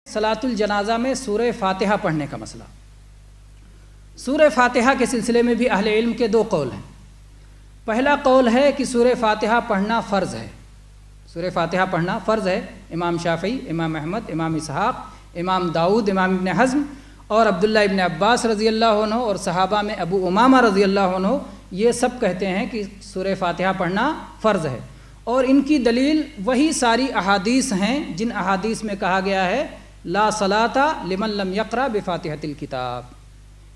صلاۃ الجنازہ میں سورہ فاتحہ پڑھنے کا مسئلہ۔ سورہ فاتحہ کے سلسلے میں بھی اہل علم کے دو قول ہیں۔ پہلا قول ہے کہ سورہ فاتحہ پڑھنا فرض ہے، سورہ فاتحہ پڑھنا فرض ہے۔ امام شافعی، امام احمد، امام اسحاق، امام داؤد، امام ابن حزم اور عبداللہ ابن عباس رضی اللہ عنہ اور صحابہ میں ابو امامہ رضی اللہ عنہ یہ سب کہتے ہیں کہ سورہ فاتحہ پڑھنا فرض ہے، اور ان کی دلیل وہی ساری احادیث ہیں جن احادیث میں کہا گیا ہے لا صلاۃ لمن لم یقرأ بفاتحۃ الکتاب،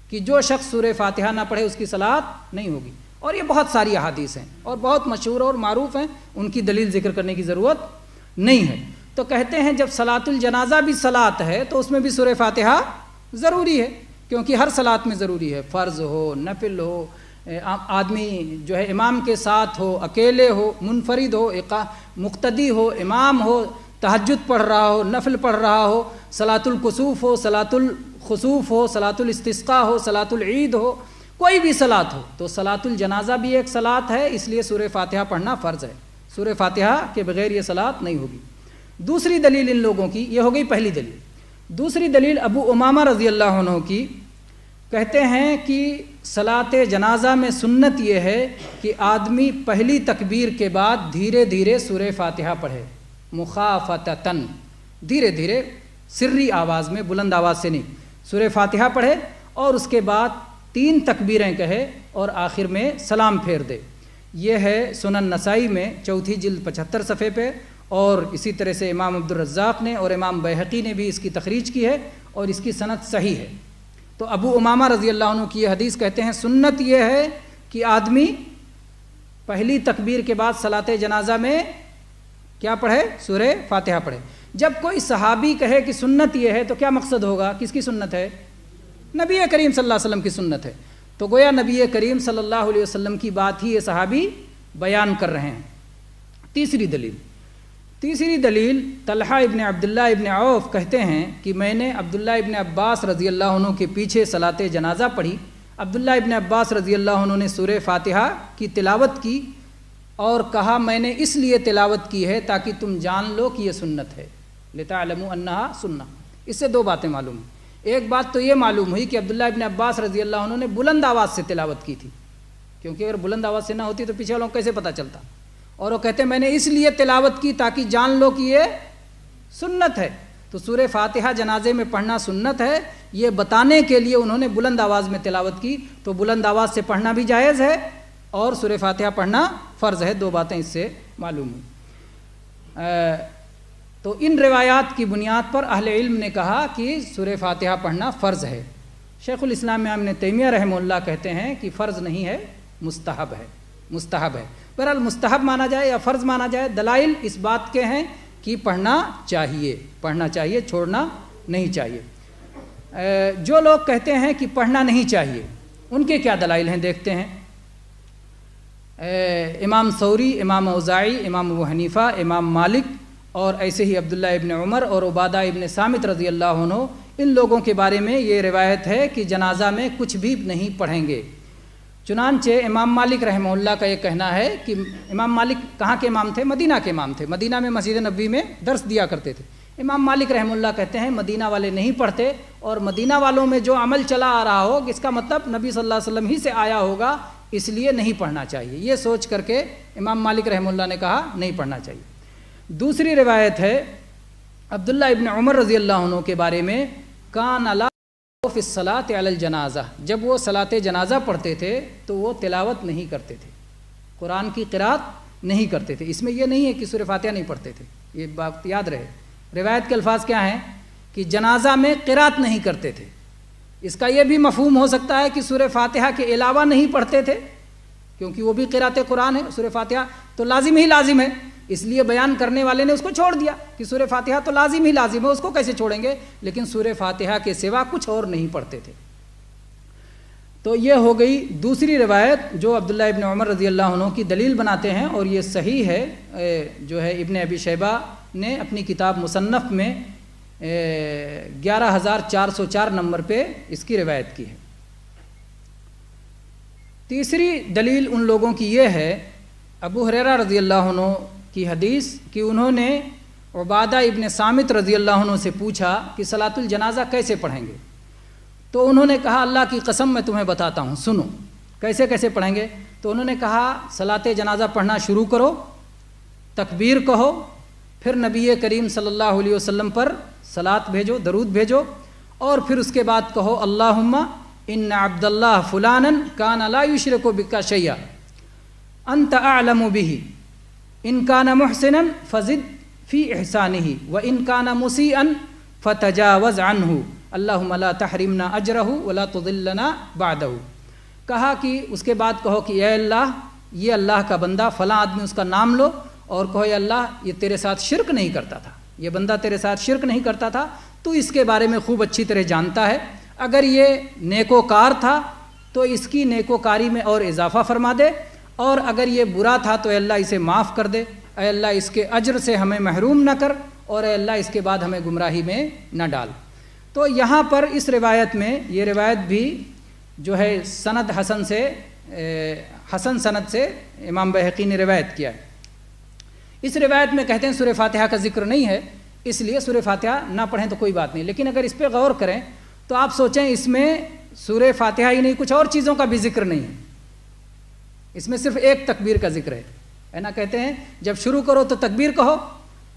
کہ جو شخص سورہ فاتحہ نہ پڑھے اس کی صلاۃ نہیں ہوگی۔ اور یہ بہت ساری احادیث ہیں اور بہت مشہور اور معروف ہیں، ان کی دلیل ذکر کرنے کی ضرورت نہیں ہے۔ تو کہتے ہیں جب صلاۃ الجنازہ بھی صلاۃ ہے تو اس میں بھی سورہ فاتحہ ضروری ہے، کیونکہ ہر صلاۃ میں ضروری ہے، فرض ہو، نفل ہو، آدمی جو ہے امام کے ساتھ ہو، اکیلے ہو، منفرد ہو، مقتدی ہو، امام ہو، تہجد پڑھ رہا ہو، نفل پڑھ رہا ہو، صلاۃ الکسوف ہو، صلاۃ الخسوف ہو، صلاۃ الاستسقاء ہو، صلاۃ العید ہو، کوئی بھی صلاۃ ہو، تو صلاۃ الجنازہ بھی ایک صلاۃ ہے، اس لیے سورہ فاتحہ پڑھنا فرض ہے۔ سورہ فاتحہ کے بغیر یہ صلاۃ نہیں ہوگی۔ دوسری دلیل ان لوگوں کی یہ ہو گئی پہلی دلیل۔ دوسری دلیل ابو امامہ رضی اللہ عنہ کی، کہتے ہیں کہ صلاۃ جنازہ میں سنت یہ ہے کہ آدمی پہلی تکبیر کے بعد دھیرے دھیرے سورہ فاتحہ پڑھے، مخافتتاً، دھیرے دھیرے، سری آواز میں، بلند آواز سے نہیں، سورہ فاتحہ پڑھے اور اس کے بعد 3 تکبیریں کہے اور آخر میں سلام پھیر دے۔ یہ ہے سنن نسائی میں 4 جلد 75 صفحے پہ، اور اسی طرح سے امام عبدالرزاق نے اور امام بیہقی نے بھی اس کی تخریج کی ہے اور اس کی سند صحیح ہے۔ تو ابو امامہ رضی اللہ عنہ کی یہ حدیث کہتے ہیں سنت یہ ہے کہ آدمی پہلی تکبیر کے بعد صلاۃ جنازہ میں کیا پڑھے؟ سورہ فاتحہ پڑھے۔ جب کوئی صحابی کہے کہ سنت یہ ہے تو کیا مقصد ہوگا؟ کس کی سنت ہے؟ نبی کریم صلی اللہ علیہ وسلم کی سنت ہے، تو گویا نبی کریم صلی اللہ علیہ وسلم کی بات ہی یہ صحابی بیان کر رہے ہیں۔ تیسری دلیل طلحہ ابن عبداللہ ابن عوف کہتے ہیں کہ میں نے عبداللہ ابن عباس رضی اللہ عنہ کے پیچھے صلاۃ جنازہ پڑھی۔ عبداللہ ابن عباس رضی اللہ عنہ نے سورہ فاتحہ کی تلاوت کی اور کہا میں نے اس لیے تلاوت کی ہے تاکہ تم جان لو کہ یہ سنت ہے، لتعلموا انہا سنہ۔ اس سے 2 باتیں معلوم ہیں۔ ایک بات تو یہ معلوم ہوئی کہ عبداللہ ابن عباس رضی اللہ عنہ نے بلند آواز سے تلاوت کی تھی، کیونکہ اگر بلند آواز سے نہ ہوتی تو پیچھے والوں کو کیسے پتہ چلتا، اور وہ کہتے ہیں میں نے اس لیے تلاوت کی تاکہ جان لو کہ یہ سنت ہے۔ تو سورہ فاتحہ جنازے میں پڑھنا سنت ہے، یہ بتانے کے لیے انہوں نے بلند آواز میں تلاوت کی، تو بلند آواز سے پڑھنا بھی جائز ہے اور سورہ فاتحہ پڑھنا فرض ہے۔ 2 باتیں اس سے معلوم ہوئی۔ تو ان روایات کی بنیاد پر اہل علم نے کہا کہ سورہ فاتحہ پڑھنا فرض ہے۔ شیخ الاسلام ابن تیمیہ رحمہ اللہ کہتے ہیں کہ فرض نہیں ہے، مستحب ہے، مستحب ہے۔ بہرحال مستحب مانا جائے یا فرض مانا جائے، دلائل اس بات کے ہیں کہ پڑھنا چاہیے، چھوڑنا نہیں چاہیے۔ جو لوگ کہتے ہیں کہ پڑھنا نہیں چاہیے ان کے کیا دلائل ہیں دیکھتے ہیں۔ امام ثوری، امام اوزاعی، امام ابو حنیفہ، امام مالک اور ایسے ہی عبداللہ ابن عمر اور عبادہ ابن صامت رضی اللہ عنہ، ان لوگوں کے بارے میں یہ روایت ہے کہ جنازہ میں کچھ بھی نہیں پڑھیں گے۔ چنانچہ امام مالک رحمہ اللہ کا یہ کہنا ہے کہ امام مالک کہاں کے امام تھے؟ مدینہ کے امام تھے، مدینہ میں مسجد نبوی میں درس دیا کرتے تھے۔ امام مالک رحمہ اللہ کہتے ہیں مدینہ والے نہیں پڑھتے، اور مدینہ والوں میں جو عمل چلا آ رہا ہو اس کا مطلب نبی صلی اللہ علیہ وسلم ہی سے آیا ہوگا، اس لیے نہیں پڑھنا چاہیے۔ یہ سوچ کر کے امام مالک رحمہ اللہ نے کہا نہیں پڑھنا چاہیے۔ دوسری روایت ہے عبداللہ ابن عمر رضی اللہ عنہ کے بارے میں، کان لا فی الصلاۃ علی الجنازہ، جب وہ صلاۃ جنازہ پڑھتے تھے تو وہ تلاوت نہیں کرتے تھے، قرآن کی قرات نہیں کرتے تھے۔ اس میں یہ نہیں ہے کہ سورہ فاتحہ نہیں پڑھتے تھے، یہ بات یاد رہے۔ روایت کے الفاظ کیا ہیں کہ جنازہ میں قرات نہیں کرتے تھے۔ اس کا یہ بھی مفہوم ہو سکتا ہے کہ سورہ فاتحہ کے علاوہ نہیں پڑھتے تھے، کیونکہ وہ بھی قرات قرآن ہے، سورہ فاتحہ تو لازم ہی لازم ہے، اس لیے بیان کرنے والے نے اس کو چھوڑ دیا کہ سورہ فاتحہ تو لازم ہی لازم ہے، اس کو کیسے چھوڑیں گے، لیکن سورہ فاتحہ کے سوا کچھ اور نہیں پڑھتے تھے۔ تو یہ ہو گئی دوسری روایت جو عبداللہ ابن عمر رضی اللہ عنہ کی دلیل بناتے ہیں، اور یہ صحیح ہے، جو ہے ابن ابی شیبہ نے اپنی کتاب مصنف میں 11404 نمبر پہ اس کی روایت کی ہے۔ تیسری دلیل ان لوگوں کی یہ ہے ابو ہریرہ رضی اللہ عنہ کی حدیث کہ انہوں نے عبادہ ابن صامت رضی اللہ عنہ سے پوچھا کہ صلاۃ الجنازہ کیسے پڑھیں گے؟ تو انہوں نے کہا اللہ کی قسم میں تمہیں بتاتا ہوں، سنو کیسے کیسے پڑھیں گے۔ تو انہوں نے کہا صلاۃ جنازہ پڑھنا شروع کرو، تکبیر کہو، پھر نبی کریم صلی اللہ علیہ وسلم پر صلاۃ بھیجو، درود بھیجو، اور پھر اس کے بعد کہو اللہم ان عبد اللہ فلانا کان لا یشرک بک شیئا انت اعلم به ان کان محسنا فزد فی احسانہ وان کان مسیئا فتجاوز عنہ اللہم لا تحرمنا اجرہ ولا تضلنا بعدہ۔ کہا کہ اس کے بعد کہو کہ اے اللہ، یہ اللہ کا بندہ فلاں آدمی، اس کا نام لو اور کہو اے اللہ یہ تیرے ساتھ شرک نہیں کرتا تھا، یہ بندہ تیرے ساتھ شرک نہیں کرتا تھا، تو اس کے بارے میں خوب اچھی طرح جانتا ہے، اگر یہ نیکوکار تھا تو اس کی نیکوکاری میں اور اضافہ فرما دے، اور اگر یہ برا تھا تو اے اللہ اسے معاف کر دے، اے اللہ اس کے اجر سے ہمیں محروم نہ کر، اور اے اللہ اس کے بعد ہمیں گمراہی میں نہ ڈال۔ تو یہاں پر اس روایت میں، یہ روایت بھی جو ہے سند حسن سے، حسن سند سے امام بہقی نے روایت کیا ہے۔ اس روایت میں کہتے ہیں سورہ فاتحہ کا ذکر نہیں ہے، اس لیے سورہ فاتحہ نہ پڑھیں تو کوئی بات نہیں، لیکن اگر اس پہ غور کریں تو آپ سوچیں اس میں سورہ فاتحہ ہی نہیں، کچھ اور چیزوں کا بھی ذکر نہیں ہے، اس میں صرف ایک تکبیر کا ذکر ہے نا۔ کہتے ہیں جب شروع کرو تو تکبیر کہو،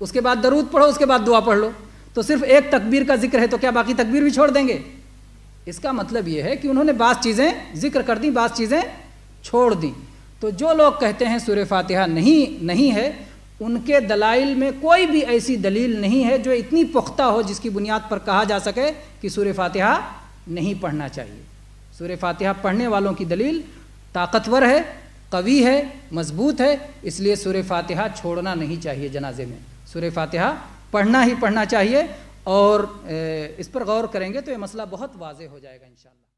اس کے بعد درود پڑھو، اس کے بعد دعا پڑھ لو، تو صرف ایک تکبیر کا ذکر ہے، تو کیا باقی تکبیر بھی چھوڑ دیں گے؟ اس کا مطلب یہ ہے کہ انہوں نے بعض چیزیں ذکر کر دیں، بعض چیزیں چھوڑ دیں۔ تو جو لوگ کہتے ہیں سورہ فاتحہ نہیں ہے، ان کے دلائل میں کوئی بھی ایسی دلیل نہیں ہے جو اتنی پختہ ہو جس کی بنیاد پر کہا جا سکے کہ سورہ فاتحہ نہیں پڑھنا چاہیے۔ سورہ فاتحہ پڑھنے والوں کی دلیل طاقتور ہے، قوی ہے، مضبوط ہے، اس لیے سورہ فاتحہ چھوڑنا نہیں چاہیے جنازے میں، سورہ فاتحہ پڑھنا ہی پڑھنا چاہیے، اور اس پر غور کریں گے تو یہ مسئلہ بہت واضح ہو جائے گا انشاءاللہ۔